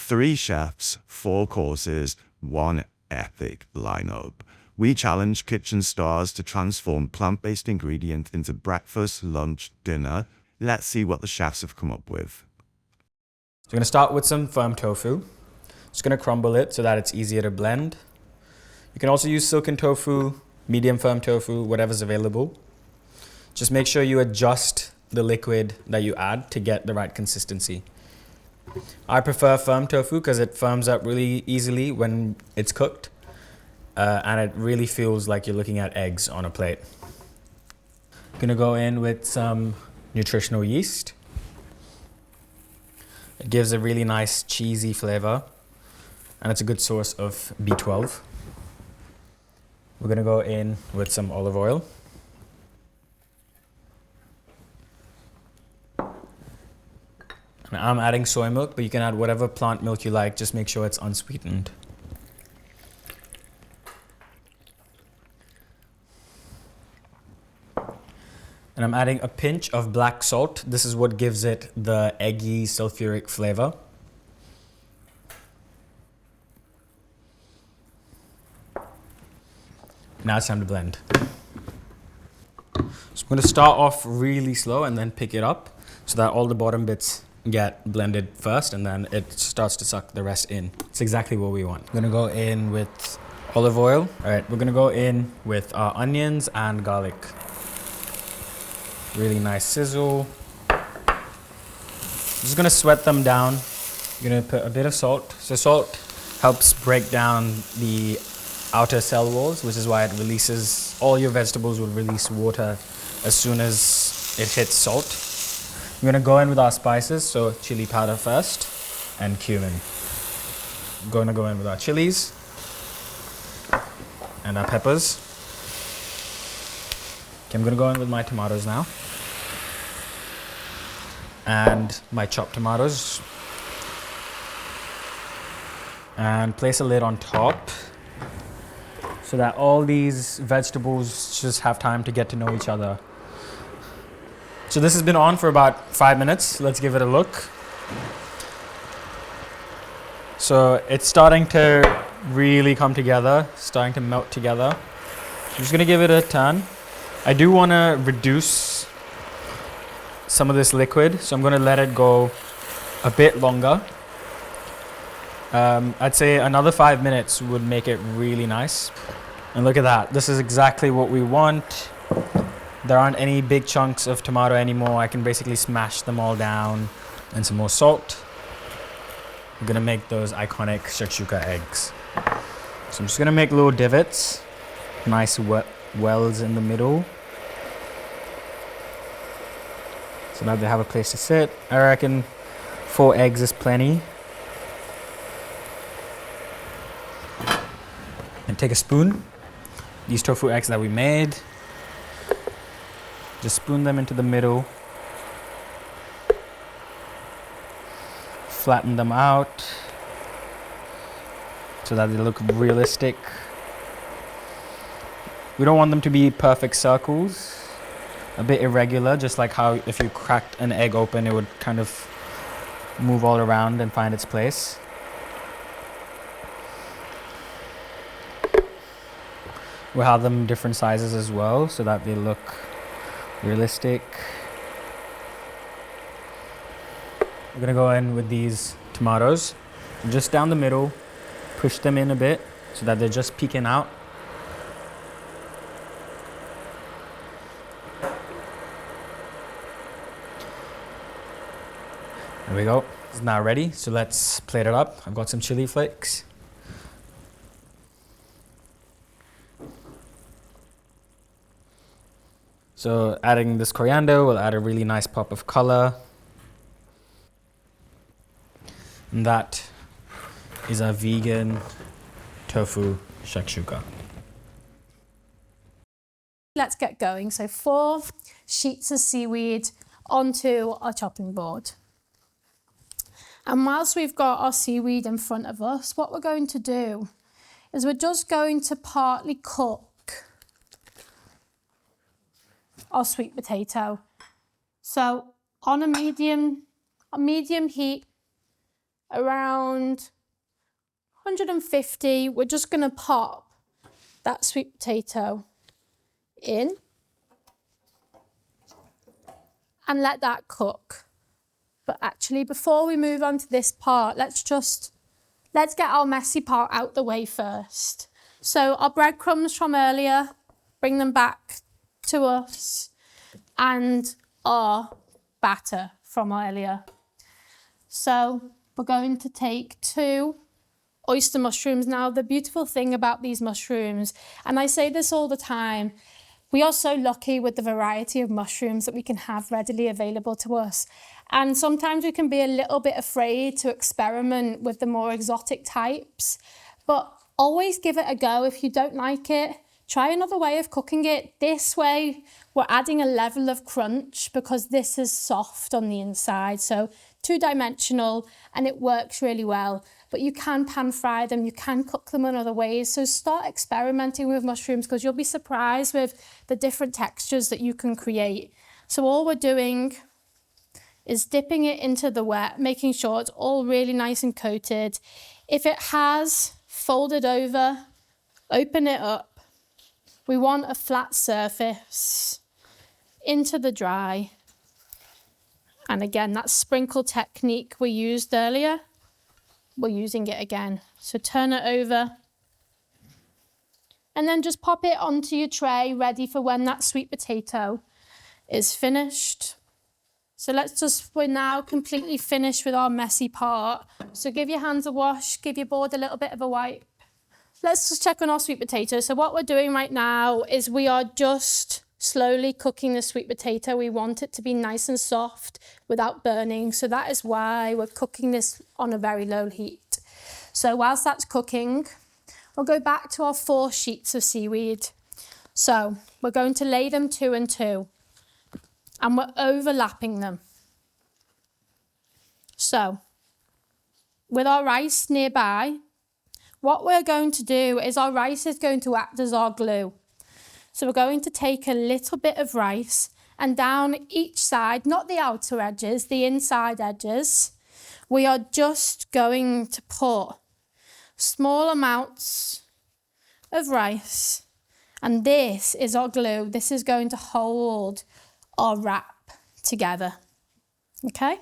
3 chefs, 4 courses, 1 epic lineup. We challenge kitchen stars to transform plant-based ingredients into breakfast, lunch, dinner. Let's see what the chefs have come up with. So we're going to start with some firm tofu. Just going to crumble it so that it's easier to blend. You can also use silken tofu, medium firm tofu, whatever's available. Just make sure you adjust the liquid that you add to get the right consistency. I prefer firm tofu because it firms up really easily when it's cooked, and it really feels like you're looking at eggs on a plate. I'm gonna go in with some nutritional yeast. It gives a really nice cheesy flavor, and it's a good source of B12. We're gonna go in with some olive oil. And I'm adding soy milk, but you can add whatever plant milk you like, just make sure it's unsweetened. And I'm adding a pinch of black salt. This is what gives it the eggy, sulfuric flavor. Now it's time to blend. So I'm going to start off really slow and then pick it up so that all the bottom bits get blended first and then it starts to suck the rest in. It's exactly what we want. I'm going to go in with olive oil. All right, we're going to go in with our onions and garlic. Really nice sizzle. Just going to sweat them down. I'm going to put a bit of salt. So salt helps break down the outer cell walls, which is why it releases, all your vegetables will release water as soon as it hits salt. I'm gonna go in with our spices, so chili powder first and cumin. I'm gonna go in with our chilies and our peppers. Okay, I'm gonna go in with my tomatoes now. And my chopped tomatoes. And place a lid on top, so that all these vegetables just have time to get to know each other. So this has been on for about 5 minutes. Let's give it a look. So it's starting to really come together, starting to melt together. I'm just gonna give it a turn. I do wanna reduce some of this liquid, so I'm gonna let it go a bit longer. I'd say another 5 minutes would make it really nice. And look at that, this is exactly what we want. There aren't any big chunks of tomato anymore. I can basically smash them all down. And some more salt. I'm gonna make those iconic shakshuka eggs. So I'm just gonna make little divots, nice wells in the middle, so that they have a place to sit. I reckon 4 eggs is plenty. And take a spoon, these tofu eggs that we made, just spoon them into the middle, flatten them out so that they look realistic. We don't want them to be perfect circles, a bit irregular, just like how if you cracked an egg open, it would kind of move all around and find its place. We'll have them different sizes as well so that they look realistic. We're gonna go in with these tomatoes, just down the middle, push them in a bit so that they're just peeking out. There we go. It's now ready, so let's plate it up. I've got some chili flakes. So adding this coriander will add a really nice pop of color. And that is our vegan tofu shakshuka. Let's get going. So 4 sheets of seaweed onto our chopping board. And whilst we've got our seaweed in front of us, what we're going to do is we're just going to partly cook our sweet potato. So on a medium heat around 150. We're just going to pop that sweet potato in and let that cook. But actually, before we move on to this part, let's get our messy part out the way first. So our breadcrumbs from earlier, bring them back to us, and our batter from earlier. So we're going to take 2 oyster mushrooms. Now, the beautiful thing about these mushrooms, and I say this all the time, we are so lucky with the variety of mushrooms that we can have readily available to us. And sometimes we can be a little bit afraid to experiment with the more exotic types, but always give it a go. If you don't like it, try another way of cooking it. This way, we're adding a level of crunch because this is soft on the inside. So 2-dimensional, and it works really well. But you can pan fry them, you can cook them in other ways. So start experimenting with mushrooms because you'll be surprised with the different textures that you can create. So all we're doing is dipping it into the wet, making sure it's all really nice and coated. If it has folded over, open it up. We want a flat surface into the dry. And again, that sprinkle technique we used earlier, we're using it again. So turn it over and then just pop it onto your tray ready for when that sweet potato is finished. So we're now completely finished with our messy part. So give your hands a wash, give your board a little bit of a wipe. Let's just check on our sweet potato. So what we're doing right now is we are just slowly cooking the sweet potato. We want it to be nice and soft without burning. So that is why we're cooking this on a very low heat. So whilst that's cooking, we'll go back to our 4 sheets of seaweed. So we're going to lay them 2 and 2, and we're overlapping them. So with our rice nearby, what we're going to do is our rice is going to act as our glue. So we're going to take a little bit of rice and down each side, not the outer edges, the inside edges, we are just going to put small amounts of rice. And this is our glue. This is going to hold our wrap together. Okay?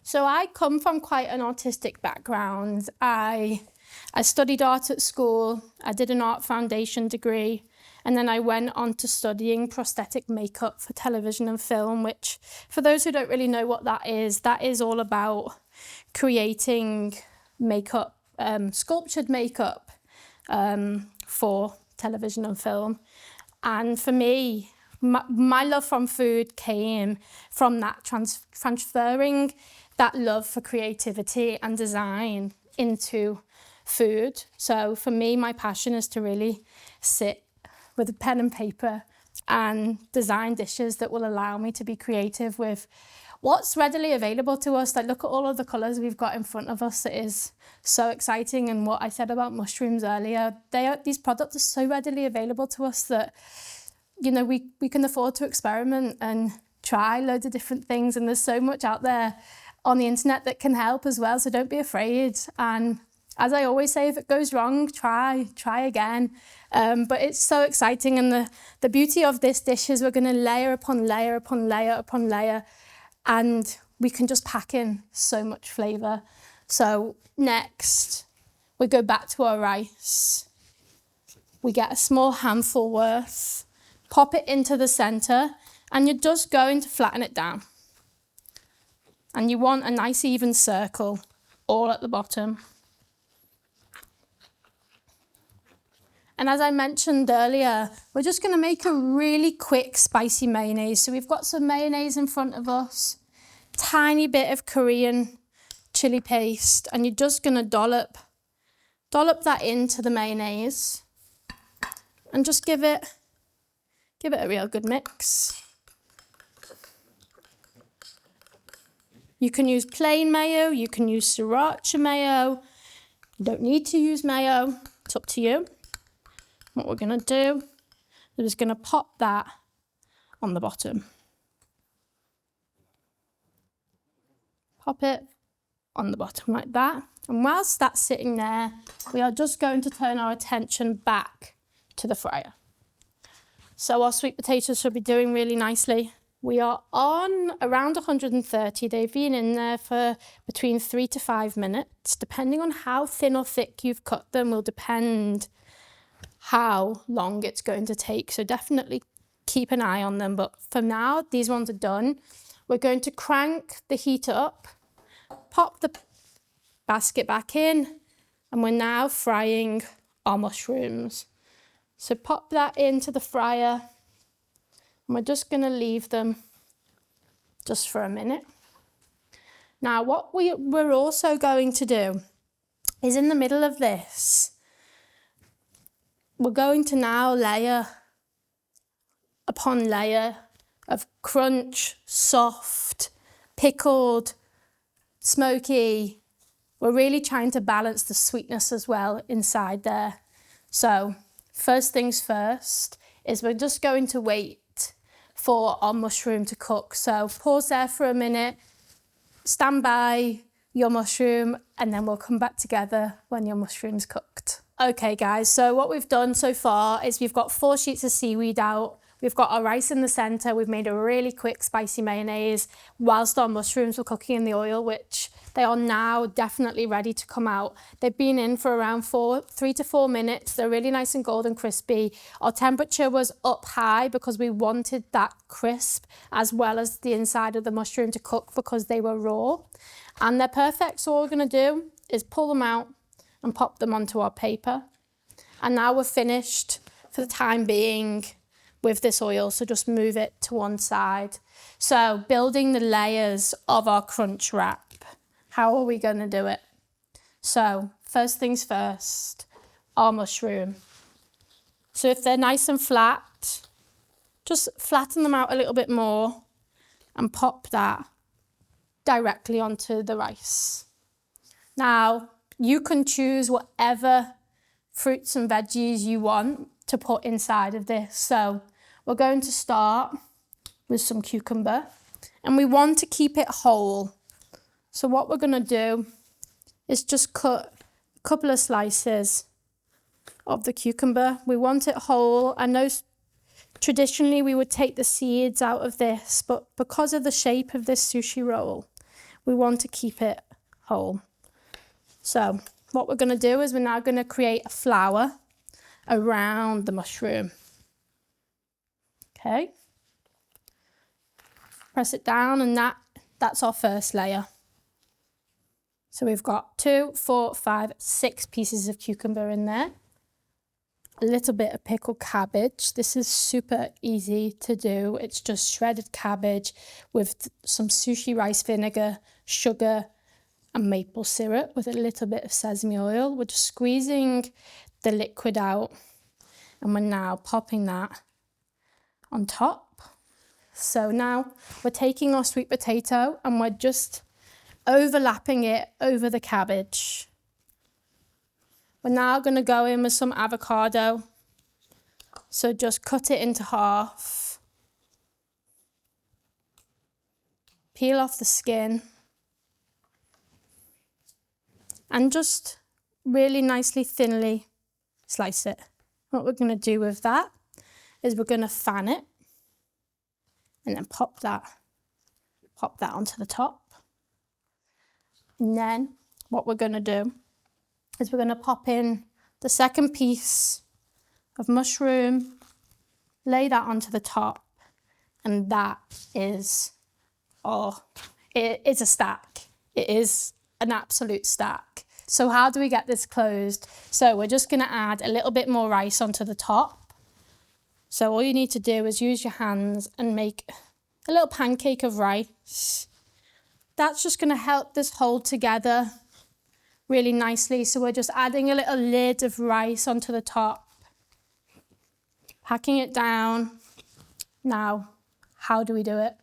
So I come from quite an artistic background. I studied art at school. I did an art foundation degree. And then I went on to studying prosthetic makeup for television and film, which, for those who don't really know what that is all about creating makeup, sculptured makeup for television and film. And for me, my love from food came from that transferring that love for creativity and design into food. So for me, my passion is to really sit with a pen and paper and design dishes that will allow me to be creative with what's readily available to us. Like, look at all of the colours we've got in front of us. It is so exciting. And what I said about mushrooms earlier, these products are so readily available to us that, you know, we can afford to experiment and try loads of different things. And there's so much out there on the internet that can help as well. So don't be afraid. And as I always say, if it goes wrong, try again. But it's so exciting. And the beauty of this dish is we're going to layer upon layer upon layer upon layer. And we can just pack in so much flavour. So next, we go back to our rice. We get a small handful worth, pop it into the centre, and you're just going to flatten it down. And you want a nice even circle all at the bottom. And as I mentioned earlier, we're just going to make a really quick spicy mayonnaise. So we've got some mayonnaise in front of us, tiny bit of Korean chili paste, and you're just going to dollop that into the mayonnaise and just give it a real good mix. You can use plain mayo, you can use sriracha mayo. You don't need to use mayo, it's up to you. What we're going to do is just going to pop that on the bottom. Pop it on the bottom like that. And whilst that's sitting there, we are just going to turn our attention back to the fryer. So our sweet potatoes should be doing really nicely. We are on around 130. They've been in there for between 3 to 5 minutes. Depending on how thin or thick you've cut them will depend how long it's going to take. So definitely keep an eye on them. But for now, these ones are done. We're going to crank the heat up, pop the basket back in, and we're now frying our mushrooms. So pop that into the fryer, and we're just going to leave them just for a minute. Now, what we're also going to do is in the middle of this, we're going to now layer upon layer of crunch, soft, pickled, smoky. We're really trying to balance the sweetness as well inside there. So first things first is we're just going to wait for our mushroom to cook. So pause there for a minute, stand by your mushroom, and then we'll come back together when your mushroom's cooked. Okay guys, so what we've done so far is we've got 4 sheets of seaweed out. We've got our rice in the center. We've made a really quick spicy mayonnaise whilst our mushrooms were cooking in the oil, which they are now definitely ready to come out. They've been in for around 3 to 4 minutes. They're really nice and golden crispy. Our temperature was up high because we wanted that crisp as well as the inside of the mushroom to cook because they were raw. And they're perfect. So all we're gonna do is pull them out and pop them onto our paper. And now we're finished for the time being with this oil, so just move it to one side. So building the layers of our crunch wrap, how are we gonna do it? So first things first, our mushroom. So if they're nice and flat, just flatten them out a little bit more and pop that directly onto the rice. Now, you can choose whatever fruits and veggies you want to put inside of this. So we're going to start with some cucumber, and we want to keep it whole. So what we're going to do is just cut a couple of slices of the cucumber. We want it whole. I know traditionally we would take the seeds out of this, but because of the shape of this sushi roll, we want to keep it whole. So what we're going to do is we're now going to create a flower around the mushroom. Okay. Press it down, and that's our first layer. So we've got 2, 4, 5, 6 pieces of cucumber in there. A little bit of pickled cabbage. This is super easy to do. It's just shredded cabbage with some sushi rice vinegar, sugar, and maple syrup with a little bit of sesame oil. We're just squeezing the liquid out, and we're now popping that on top. So now we're taking our sweet potato and we're just overlapping it over the cabbage. We're now going to go in with some avocado. So just cut it into half. Peel off the skin. And just really nicely thinly slice it. What we're going to do with that is we're going to fan it and then pop that onto the top. And then what we're going to do is we're going to pop in the second piece of mushroom, lay that onto the top, and that is, it is a stack. It is an absolute stack. So how do we get this closed? So we're just going to add a little bit more rice onto the top. So all you need to do is use your hands and make a little pancake of rice. That's just going to help this hold together really nicely. So we're just adding a little lid of rice onto the top, packing it down. Now, how do we do it?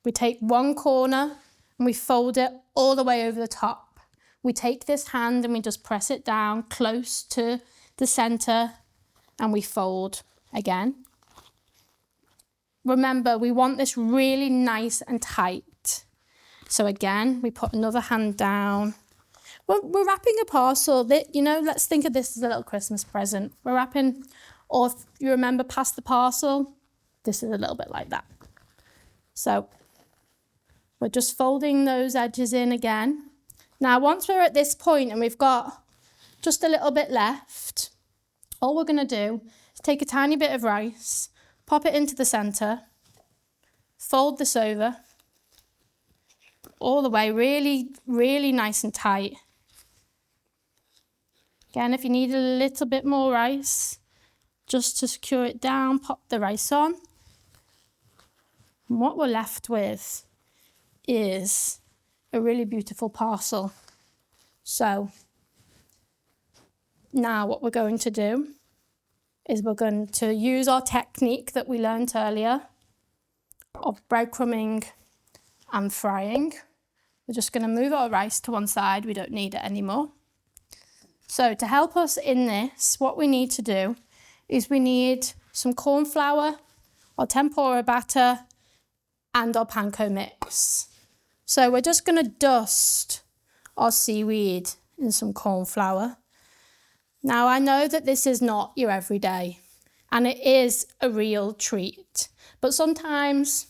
We take one corner and we fold it all the way over the top. We take this hand and we just press it down close to the center and we fold again. Remember, we want this really nice and tight. So again, we put another hand down we're wrapping a parcel that, you know, let's think of this as a little Christmas present. We're wrapping, or if you remember past the parcel, this is a little bit like that. So we're just folding those edges in again. Now, once we're at this point and we've got just a little bit left, all we're going to do is take a tiny bit of rice, pop it into the centre, fold this over all the way, really, really nice and tight. Again, if you need a little bit more rice, just to secure it down, pop the rice on. And what we're left with is a really beautiful parcel. So now what we're going to do is we're going to use our technique that we learned earlier of breadcrumbing and frying. We're just going to move our rice to one side. We don't need it anymore. So to help us in this, what we need to do is we need some corn flour, our tempura batter, and our panko mix. So we're just going to dust our seaweed in some corn flour. Now, I know that this is not your everyday, and it is a real treat, but sometimes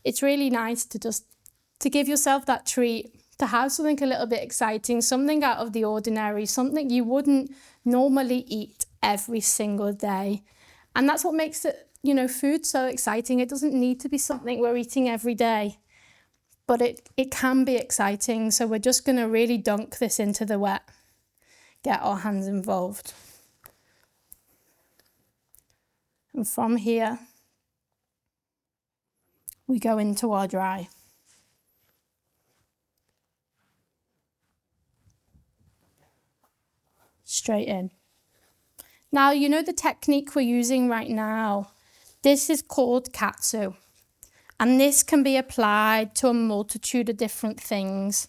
it's really nice to give yourself that treat, to have something a little bit exciting, something out of the ordinary, something you wouldn't normally eat every single day. And that's what makes it, you know, food so exciting. It doesn't need to be something we're eating every day, but it can be exciting. So we're just going to really dunk this into the wet, get our hands involved. And from here, we go into our dry. Straight in. Now, you know the technique we're using right now? This is called katsu. And this can be applied to a multitude of different things.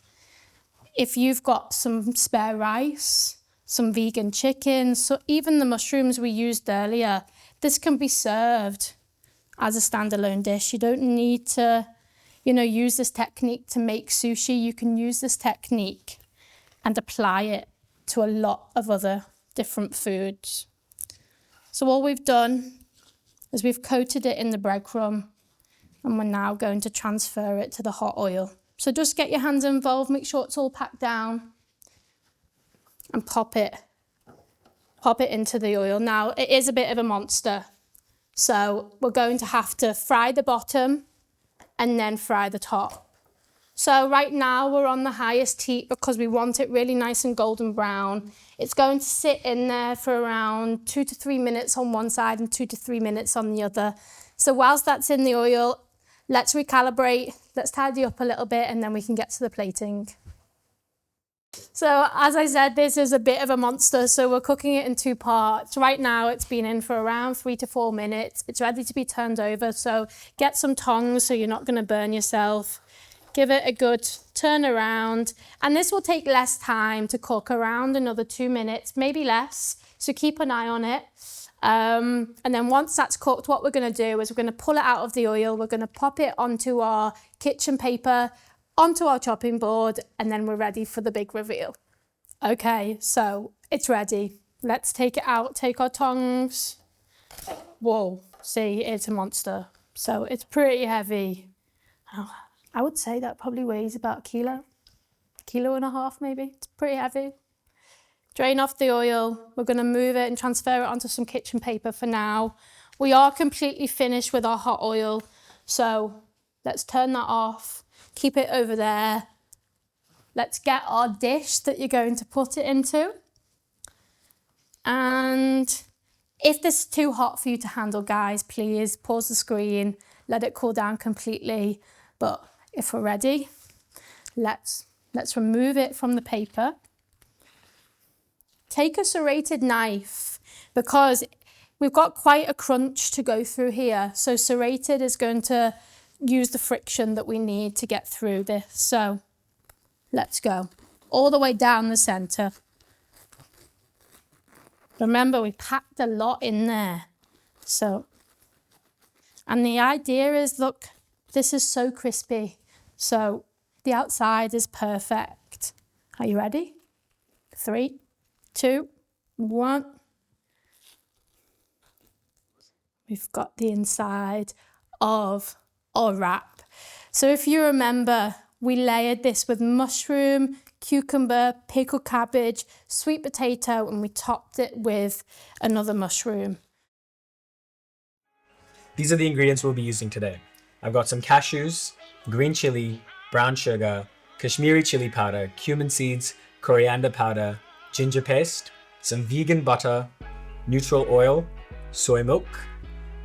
If you've got some spare rice, some vegan chicken, so even the mushrooms we used earlier, this can be served as a standalone dish. You don't need to, you know, use this technique to make sushi. You can use this technique and apply it to a lot of other different foods. So all we've done is we've coated it in the breadcrumb, and we're now going to transfer it to the hot oil. So just get your hands involved, make sure it's all packed down, and pop it into the oil. Now, it is a bit of a monster, so we're going to have to fry the bottom and then fry the top. So right now we're on the highest heat because we want it really nice and golden brown. It's going to sit in there for around 2 to 3 minutes on one side and 2 to 3 minutes on the other. So whilst that's in the oil, let's recalibrate, let's tidy up a little bit, and then we can get to the plating. So as I said, this is a bit of a monster, so we're cooking it in 2 parts. Right now it's been in for around 3 to 4 minutes. It's ready to be turned over, so get some tongs so you're not going to burn yourself. Give it a good turn around, and this will take less time to cook, around another 2 minutes, maybe less, so keep an eye on it. And then once that's cooked, what we're going to do is we're going to pull it out of the oil, we're going to pop it onto our kitchen paper, onto our chopping board, and then we're ready for the big reveal. Okay, so it's ready. Let's take it out, take our tongs. Whoa, see, it's a monster. So it's pretty heavy. I would say that probably weighs about a kilo and a half maybe. It's pretty heavy. Drain off the oil. We're going to move it and transfer it onto some kitchen paper for now. We are completely finished with our hot oil, so let's turn that off. Keep it over there. Let's get our dish that you're going to put it into. And if this is too hot for you to handle, guys, please pause the screen, let it cool down completely. But if we're ready, let's remove it from the paper. Take a serrated knife because we've got quite a crunch to go through here. So serrated is going to use the friction that we need to get through this. So let's go all the way down the center. Remember, we packed a lot in there. So, and the idea is, look, this is so crispy. So the outside is perfect Are you ready? 3, 2, 1. We've got the inside of our wrap. So if you remember, we layered this with mushroom, cucumber, pickled cabbage, sweet potato, and we topped it with another mushroom. These are the ingredients we'll be using today. I've got some cashews, green chili, brown sugar, Kashmiri chili powder, cumin seeds, coriander powder, ginger paste, some vegan butter, neutral oil, soy milk,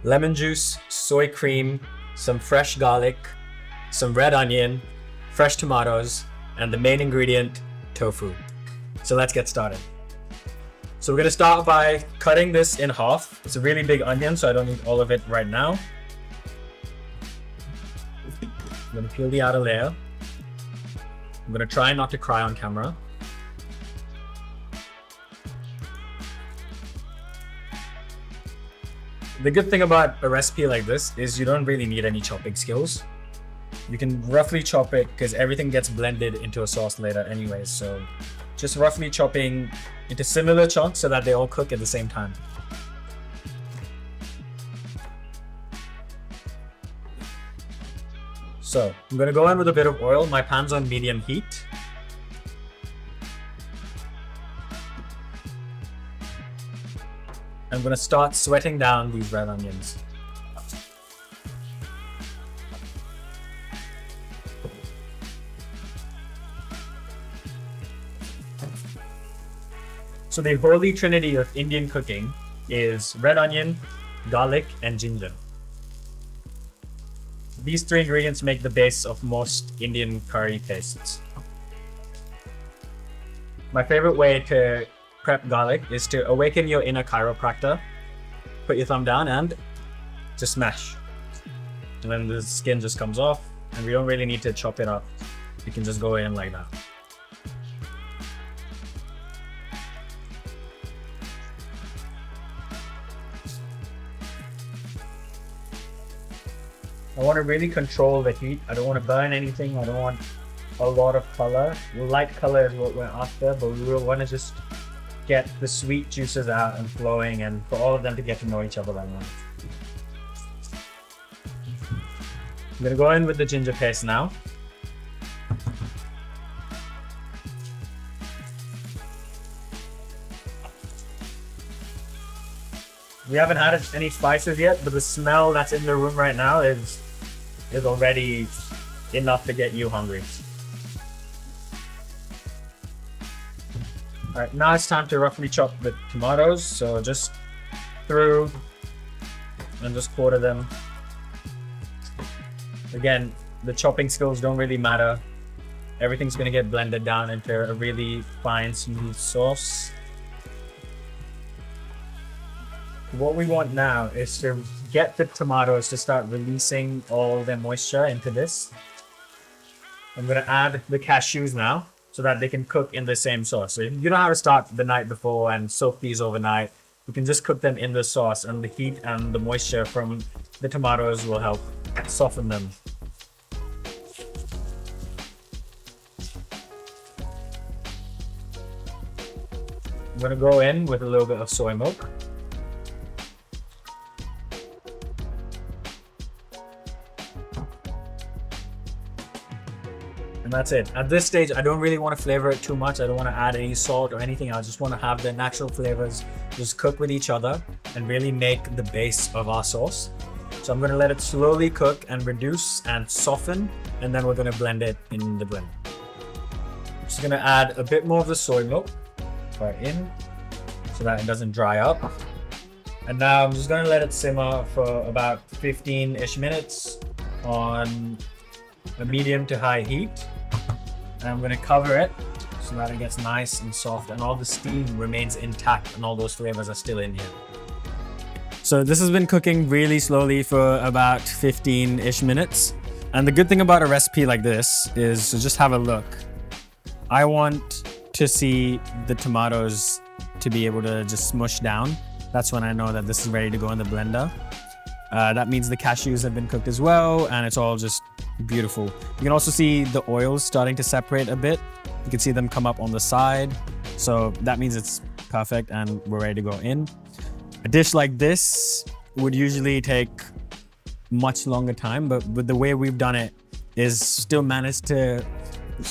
lemon juice, soy cream, some fresh garlic, some red onion, fresh tomatoes, and the main ingredient, tofu. So let's get started. So we're gonna start by cutting this in half. It's a really big onion, so I don't need all of it right now. I'm gonna peel the outer layer. I'm gonna try not to cry on camera. The good thing about a recipe like this is you don't really need any chopping skills. You can roughly chop it because everything gets blended into a sauce later anyways. So just roughly chopping into similar chunks so that they all cook at the same time. So I'm gonna go in with a bit of oil. My pan's on medium heat. I'm gonna start sweating down these red onions. So the holy trinity of Indian cooking is red onion, garlic, and ginger. These three ingredients make the base of most Indian curry pastes. My favorite way to prep garlic is to awaken your inner chiropractor. Put your thumb down and just smash. And then the skin just comes off, and we don't really need to chop it up. You can just go in like that. I want to really control the heat. I don't want to burn anything. I don't want a lot of color. Light color is what we're after, but we will want to just get the sweet juices out and flowing, and for all of them to get to know each other right now. I'm going to go in with the ginger paste now. We haven't added any spices yet, but the smell that's in the room right now is already enough to get you hungry. All right, now it's time to roughly chop the tomatoes. So just through and just quarter them. Again, the chopping skills don't really matter. Everything's gonna get blended down into a really fine, smooth sauce. What we want now is to get the tomatoes to start releasing all their moisture into this. I'm gonna add the cashews now so that they can cook in the same sauce. So you know how to start the night before and soak these overnight. You can just cook them in the sauce, and the heat and the moisture from the tomatoes will help soften them. I'm gonna go in with a little bit of soy milk. And that's it. At this stage, I don't really want to flavor it too much. I don't want to add any salt or anything. I just want to have the natural flavors just cook with each other and really make the base of our sauce. So I'm going to let it slowly cook and reduce and soften, and then we're going to blend it in the blender. Just going to add a bit more of the soy milk right in so that it doesn't dry up. And now I'm just going to let it simmer for about 15-ish minutes on a medium to high heat. And I'm going to cover it so that it gets nice and soft and all the steam remains intact and all those flavors are still in here. So this has been cooking really slowly for about 15-ish minutes. And the good thing about a recipe like this is to just have a look. I want to see the tomatoes to be able to just smush down. That's when I know that this is ready to go in the blender. That means the cashews have been cooked as well, and it's all just beautiful. You can also see the oils starting to separate a bit, You can see them come up on the side. So that means it's perfect and we're ready to go in. A dish like this would usually take much longer time, but with the way we've done it is still managed to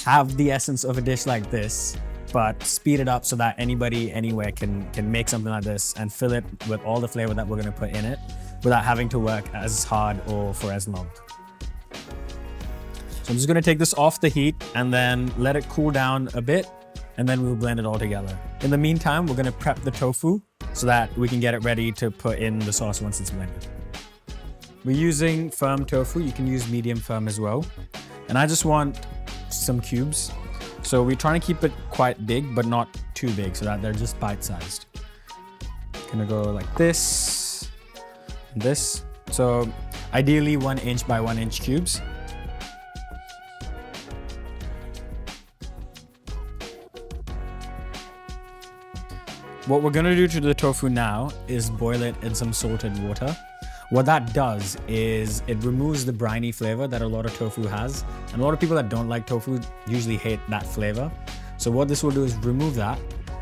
have the essence of a dish like this, but speed it up so that anybody anywhere can make something like this and fill it with all the flavor that we're gonna put in it without having to work as hard or for as long. So I'm just gonna take this off the heat and then let it cool down a bit, and then we'll blend it all together. In the meantime, we're gonna prep the tofu so that we can get it ready to put in the sauce once it's blended. We're using firm tofu. You can use medium firm as well. And I just want some cubes. So we're trying to keep it quite big, but not too big so that they're just bite-sized. Gonna go like this, and this. So ideally 1 inch by 1 inch cubes. What we're gonna do to the tofu now is boil it in some salted water. What that does is it removes the briny flavor that a lot of tofu has. And a lot of people that don't like tofu usually hate that flavor. So what this will do is remove that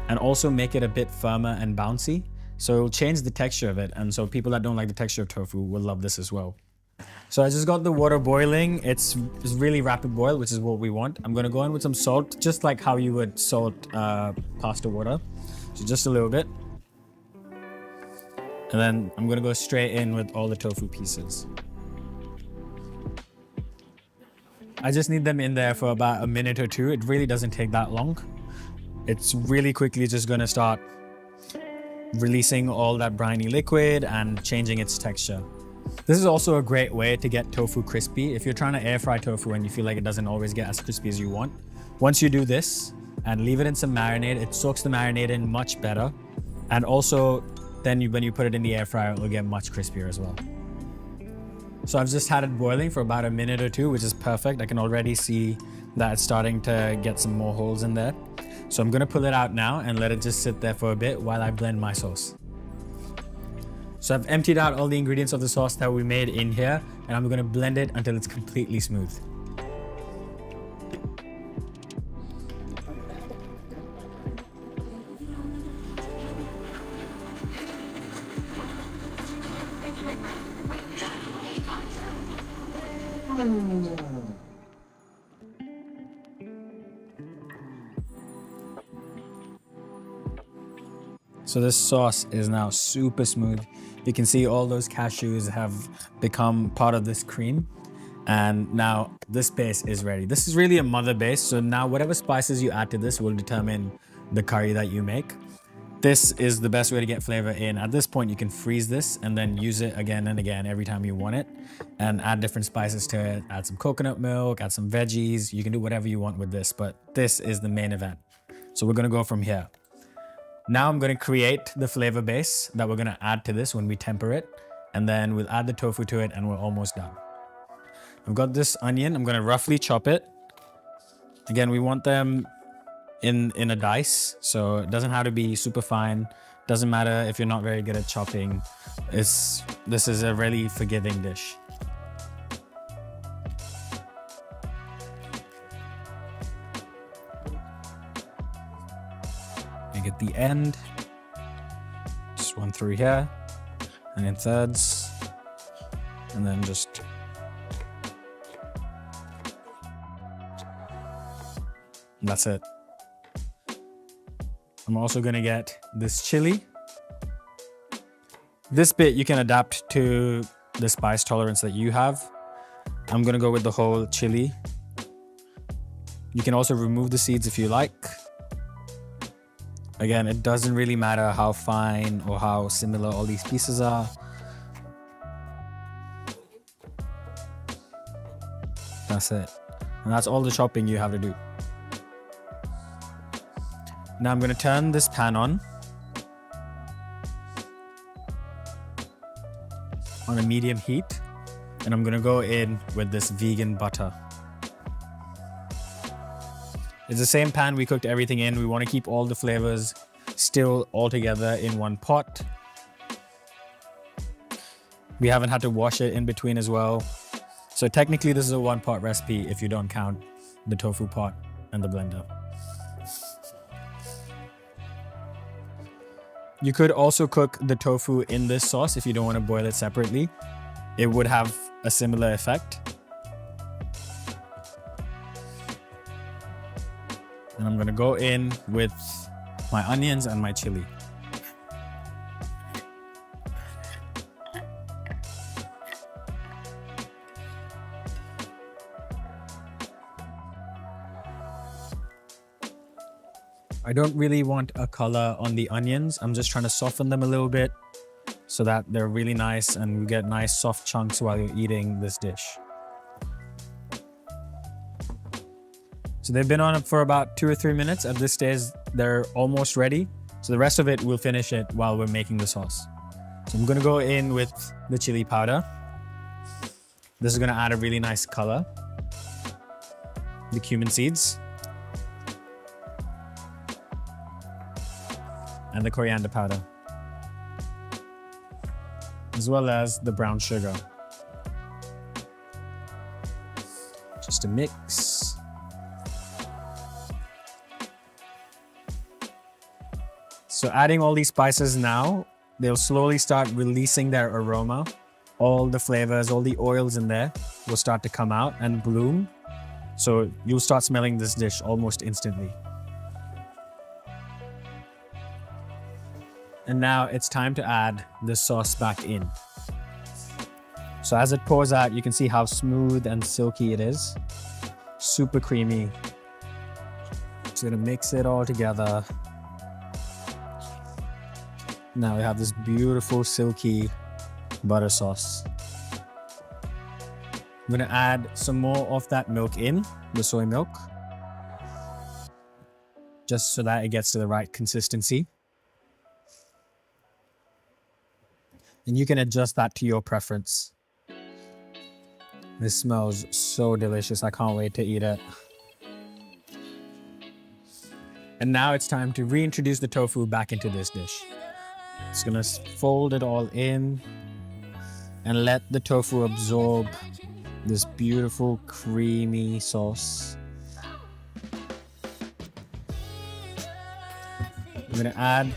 and also make it a bit firmer and bouncy. So it'll change the texture of it. And so people that don't like the texture of tofu will love this as well. So I just got the water boiling. It's really rapid boil, which is what we want. I'm gonna go in with some salt, just like how you would salt pasta water. So just a little bit. And then I'm gonna go straight in with all the tofu pieces. I just need them in there for about a minute or two. It really doesn't take that long. It's really quickly just gonna start releasing all that briny liquid and changing its texture. This is also a great way to get tofu crispy. If you're trying to air fry tofu and you feel like it doesn't always get as crispy as you want, once you do this and leave it in some marinade, it soaks the marinade in much better. And also, then when you put it in the air fryer, it'll get much crispier as well. So I've just had it boiling for about a minute or two, which is perfect. I can already see that it's starting to get some more holes in there. So I'm gonna pull it out now and let it just sit there for a bit while I blend my sauce. So I've emptied out all the ingredients of the sauce that we made in here, and I'm gonna blend it until it's completely smooth. So this sauce is now super smooth. You can see all those cashews have become part of this cream. And now this base is ready. This is really a mother base. So now whatever spices you add to this will determine the curry that you make. This is the best way to get flavor in. At this point, you can freeze this and then use it again and again every time you want it, and add different spices to it. Add some coconut milk, add some veggies. You can do whatever you want with this, but this is the main event. So we're gonna go from here. Now I'm gonna create the flavor base that we're gonna add to this when we temper it, and then we'll add the tofu to it and we're almost done. I've got this onion, I'm gonna roughly chop it. Again, we want them in a dice, so it doesn't have to be super fine. Doesn't matter if you're not very good at chopping. This is a really forgiving dish. Make it the end. Just one through here, and in thirds, and then just and that's it. I'm also gonna get this chili. This bit you can adapt to the spice tolerance that you have. I'm gonna go with the whole chili. You can also remove the seeds if you like. Again, it doesn't really matter how fine or how similar all these pieces are. That's it. And that's all the chopping you have to do. Now I'm going to turn this pan on a medium heat, and I'm going to go in with this vegan butter. It's the same pan we cooked everything in. We want to keep all the flavors still all together in one pot. We haven't had to wash it in between as well. So technically this is a one-pot recipe if you don't count the tofu pot and the blender. You could also cook the tofu in this sauce if you don't want to boil it separately. It would have a similar effect. And I'm gonna go in with my onions and my chili. I don't really want a color on the onions. I'm just trying to soften them a little bit so that they're really nice and you get nice soft chunks while you're eating this dish. So they've been on for about 2 or 3 minutes. At this stage, they're almost ready. So the rest of it, we'll finish it while we're making the sauce. So I'm gonna go in with the chili powder. This is gonna add a really nice color. The cumin seeds. And the coriander powder, as well as the brown sugar. Just a mix. So adding all these spices now, they'll slowly start releasing their aroma. All the flavors, all the oils in there will start to come out and bloom. So you'll start smelling this dish almost instantly. And now it's time to add the sauce back in. So as it pours out, you can see how smooth and silky it is. Super creamy. Just gonna mix it all together. Now we have this beautiful silky butter sauce. I'm gonna add some more of that milk in, the soy milk, just so that it gets to the right consistency. And you can adjust that to your preference. This smells so delicious. I can't wait to eat it. And now it's time to reintroduce the tofu back into this dish. Just gonna fold it all in and let the tofu absorb this beautiful creamy sauce. I'm gonna add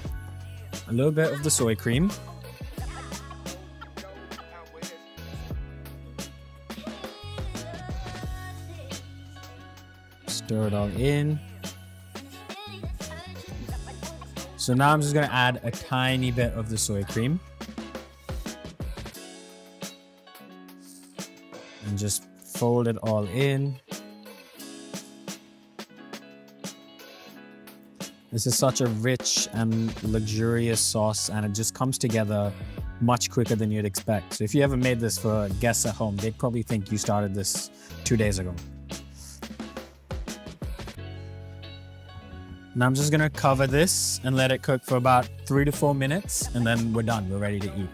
a little bit of the soy cream. Stir it all in. So now I'm just gonna add a tiny bit of the soy cream. And just fold it all in. This is such a rich and luxurious sauce, and it just comes together much quicker than you'd expect. So if you ever made this for guests at home, they'd probably think you started this 2 days ago. Now I'm just gonna cover this and let it cook for about 3 to 4 minutes, and then we're done, we're ready to eat.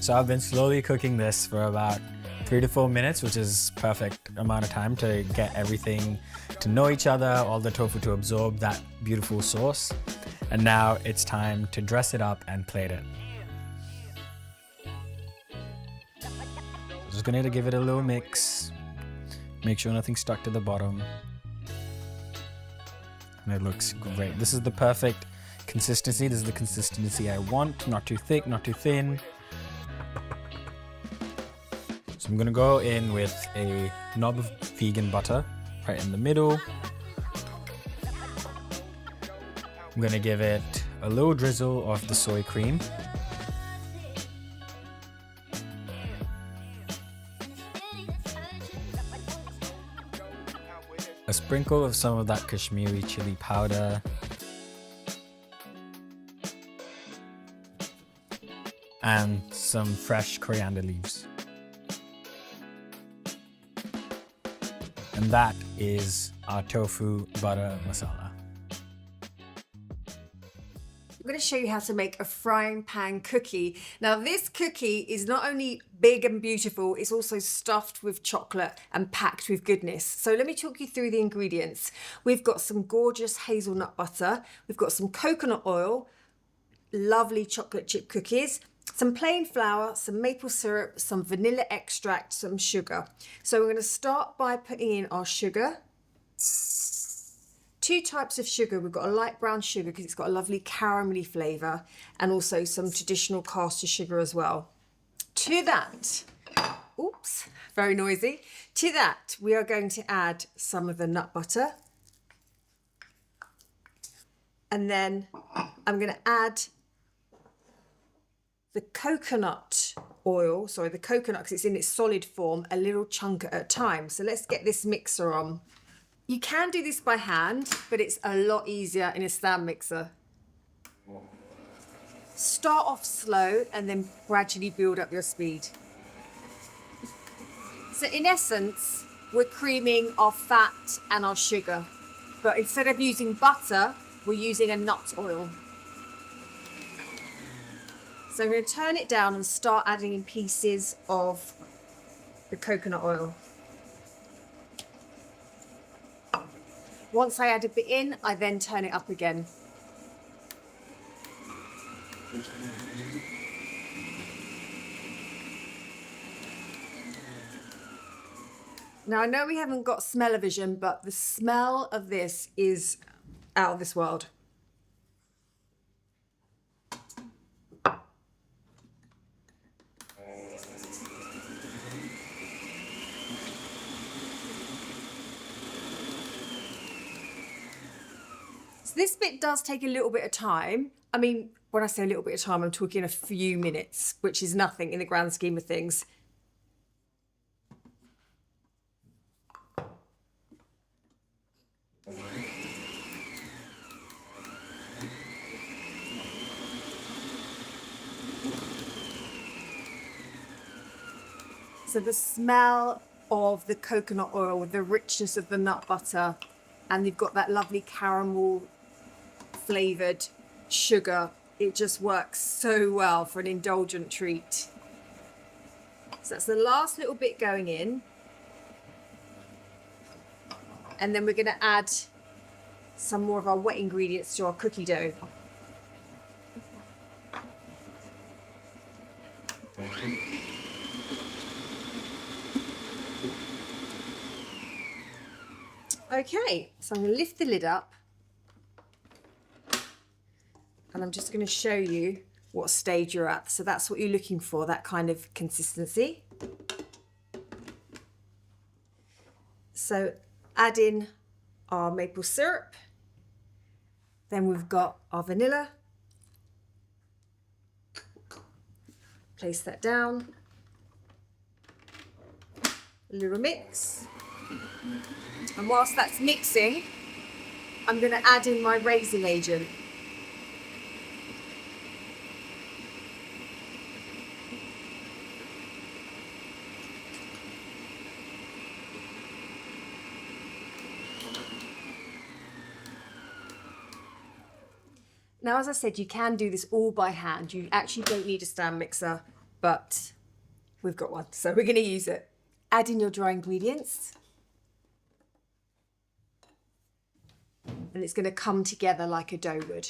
So I've been slowly cooking this for about 3 to 4 minutes, which is perfect amount of time to get everything to know each other, all the tofu to absorb that beautiful sauce. And now it's time to dress it up and plate it. Just gonna give it a little mix. Make sure nothing's stuck to the bottom. And it looks great. This is the perfect consistency. This is the consistency I want. Not too thick, not too thin. So I'm gonna go in with a knob of vegan butter right in the middle. I'm gonna give it a little drizzle of the soy cream. A sprinkle of some of that Kashmiri chili powder. And some fresh coriander leaves. And that is our tofu butter masala. I'm going to show you how to make a frying pan cookie. Now this cookie is not only big and beautiful, it's also stuffed with chocolate and packed with goodness. So let me talk you through the ingredients. We've got some gorgeous hazelnut butter, we've got some coconut oil, lovely chocolate chip cookies, some plain flour, some maple syrup, some vanilla extract, some sugar. So we're going to start by putting in our sugar, two types of sugar. We've got a light brown sugar because it's got a lovely caramelly flavour, and also some traditional caster sugar as well. To that, oops, very noisy. To that, we are going to add some of the nut butter. And then I'm going to add the coconut oil, sorry, the coconut, because it's in its solid form, a little chunk at a time. So let's get this mixer on. You can do this by hand, but it's a lot easier in a stand mixer. Start off slow and then gradually build up your speed. So in essence, we're creaming our fat and our sugar, but instead of using butter, we're using a nut oil. So I'm going to turn it down and start adding in pieces of the coconut oil. Once I add a bit in, I then turn it up again. Now I know we haven't got smell-o-vision, but the smell of this is out of this world. So this bit does take a little bit of time. I mean, when I say a little bit of time, I'm talking a few minutes, which is nothing in the grand scheme of things. So the smell of the coconut oil with the richness of the nut butter, and you've got that lovely caramel flavoured sugar, it just works so well for an indulgent treat. So that's the last little bit going in. And then we're going to add some more of our wet ingredients to our cookie dough. Okay, so I'm going to lift the lid up and I'm just going to show you what stage you're at. So that's what you're looking for, that kind of consistency. So add in our maple syrup, then we've got our vanilla. Place that down, a little mix. And whilst that's mixing, I'm going to add in my raising agent. Now, as I said, you can do this all by hand. You actually don't need a stand mixer, but we've got one, so we're going to use it. Add in your dry ingredients. And it's going to come together like a dough would.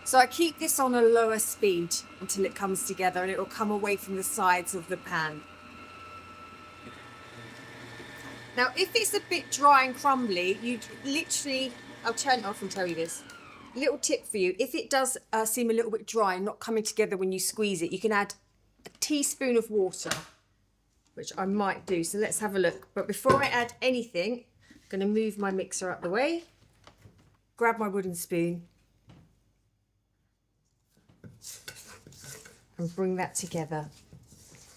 So I keep this on a lower speed until it comes together, and it will come away from the sides of the pan. Now, if it's a bit dry and crumbly, you literally, I'll turn it off and tell you this. Little tip for you, if it does seem a little bit dry and not coming together when you squeeze it, you can add a teaspoon of water, which I might do. So let's have a look. But before I add anything, I'm going to move my mixer out the way, grab my wooden spoon, and bring that together.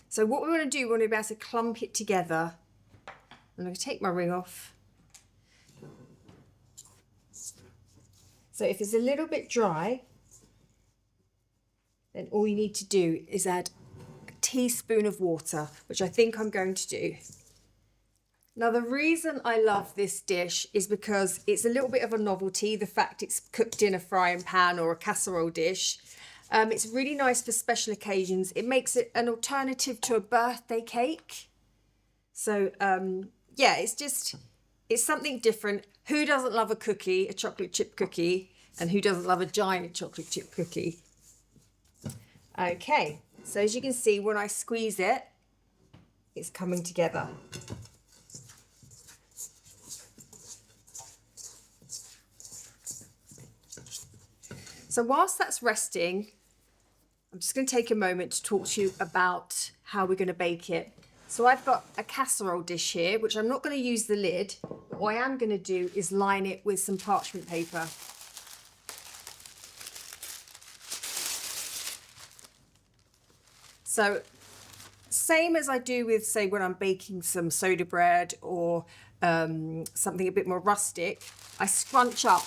So what we want to do, we want to be able to clump it together. I'm going to take my ring off. So if it's a little bit dry, then all you need to do is add a teaspoon of water, which I think I'm going to do. Now, the reason I love this dish is because it's a little bit of a novelty, the fact it's cooked in a frying pan or a casserole dish. It's really nice for special occasions. It makes it an alternative to a birthday cake. So, yeah, it's something different. Who doesn't love a cookie, a chocolate chip cookie, and who doesn't love a giant chocolate chip cookie? Okay, so as you can see, when I squeeze it, it's coming together. So whilst that's resting, I'm just going to take a moment to talk to you about how we're going to bake it. So I've got a casserole dish here, which I'm not going to use the lid, but what I am going to do is line it with some parchment paper. So same as I do with, say, when I'm baking some soda bread or something a bit more rustic, I scrunch up.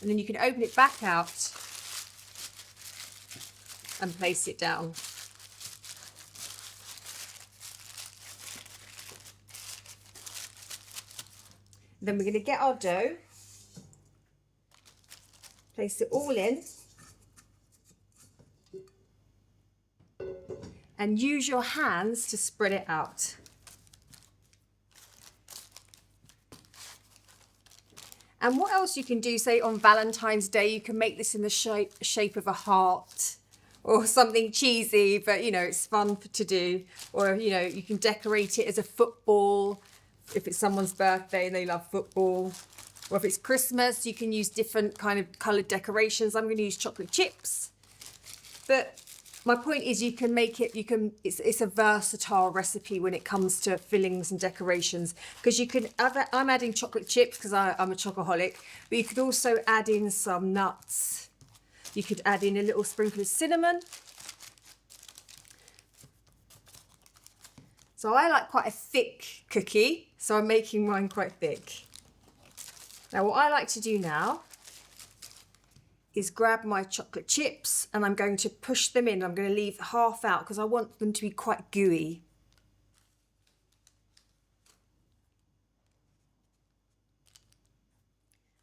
And then you can open it back out and place it down. Then we're going to get our dough, place it all in, and use your hands to spread it out. And what else you can do, say on Valentine's Day, you can make this in the shape of a heart or something cheesy, but you know, it's fun to do. Or, you know, you can decorate it as a football if it's someone's birthday and they love football. Or if it's Christmas, you can use different kind of coloured decorations. I'm going to use chocolate chips. But my point is you can make it, it's a versatile recipe when it comes to fillings and decorations, because you can, I'm adding chocolate chips because I'm a chocoholic, but you could also add in some nuts. You could add in a little sprinkle of cinnamon. So I like quite a thick cookie, so I'm making mine quite thick. Now what I like to do now is grab my chocolate chips and I'm going to push them in. I'm going to leave half out because I want them to be quite gooey.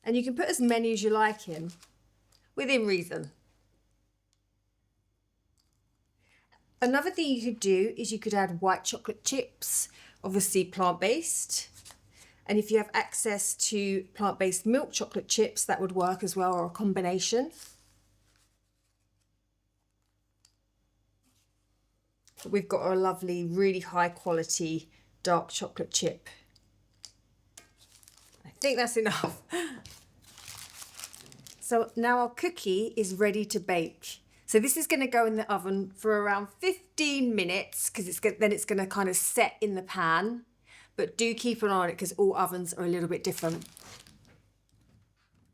And you can put as many as you like in, within reason. Another thing you could do is you could add white chocolate chips, obviously plant-based. And if you have access to plant-based milk chocolate chips, that would work as well, or a combination. But we've got a lovely, really high quality dark chocolate chip. I think that's enough. So now our cookie is ready to bake. So this is going to go in the oven for around 15 minutes because then it's going to kind of set in the pan. But do keep an eye on it because all ovens are a little bit different.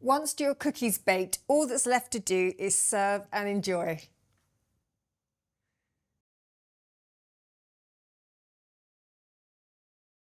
Once your cookie's baked, all that's left to do is serve and enjoy.